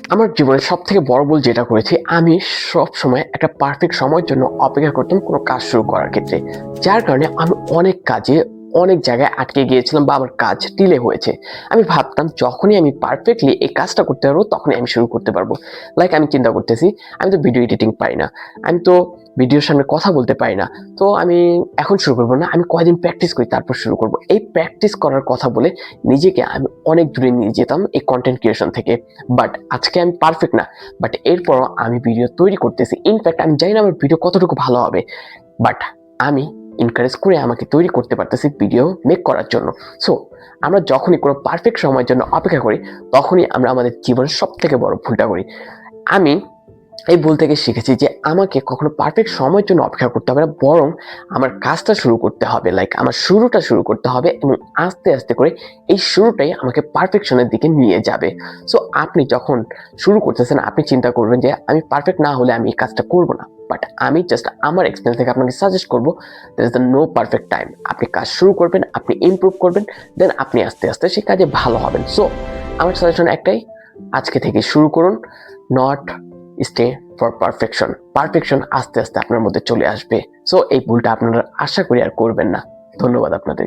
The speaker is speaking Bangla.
আমার জীবনের সবথেকে বড় ভুল যেটা করেছি, আমি সবসময় একটা পারফেক্ট সময়ের জন্য অপেক্ষা করতাম কোনো কাজ শুরু করার ক্ষেত্রে। যার কারণে আমি অনেক জায়গায় আটকে গিয়েছিলাম বা আমার কাজ ডিলে হয়েছে। আমি ভাবতাম যখনই আমি পারফেক্টলি এই কাজটা করতে পারবো তখনই আমি শুরু করতে পারবো। লাইক আমি চিন্তা করতেছি, আমি তো ভিডিও এডিটিং পারি না। আমি তো ভিডিওর সামনে কথা বলতে পারি না। তো আমি এখন শুরু করব না। আমি কয়দিন প্র্যাকটিস করি তারপর শুরু করব। এই প্র্যাকটিস করার কথা বলে নিজেকে আমি অনেক দূরে নিয়ে যেতাম এই কনটেন্ট ক্রিয়েশন থেকে। বাট আজকে আমি পারফেক্ট না। বাট এরপরও আমি ভিডিও তৈরি করতেছি। ইনফ্যাক্ট আমি জানি না আমার ভিডিও কতটুকু ভালো হবে। বাট আমি এনকারেজ করে আমাকে তৈরি করতে পারতেছি ভিডিও মেক করার জন্য। সো আমরা যখনই কোনো পারফেক্ট সময়ের জন্য অপেক্ষা করি, তখনই আমরা আমাদের জীবনের সবথেকে বড় ভুলটা করি। আমি এই ভুল থেকে শিখেছি যে আমাকে কখনো পারফেক্ট সময়ের জন্য অপেক্ষা করতে হবে না, বরং আমার কাজটা শুরু করতে হবে। লাইক আমার শুরুটা শুরু করতে হবে এবং আস্তে আস্তে করে এই শুরুটাই আমাকে পারফেকশনের দিকে নিয়ে যাবে। সো আপনি যখন শুরু করতেছেন, আপনি চিন্তা করবেন যে আমি পারফেক্ট না হলে আমি এই কাজটা করব না। বাট আমি জাস্ট আমার এক্সপিরিয়েন্স থেকে আপনাকে সাজেস্ট করবো, there is the no perfect time. আপনি কাজ শুরু করবেন, আপনি ইমপ্রুভ করবেন, দেন আপনি আস্তে আস্তে সেই কাজে ভালো হবেন। সো আমার সাজেশন একটাই, আজকে থেকে শুরু করুন। Not stay for perfection. Perfection আস্তে আস্তে আপনার মধ্যে চলে আসবে। সো এই ভুলটা আপনারা আশা করি আর করবেন না। ধন্যবাদ আপনাদের।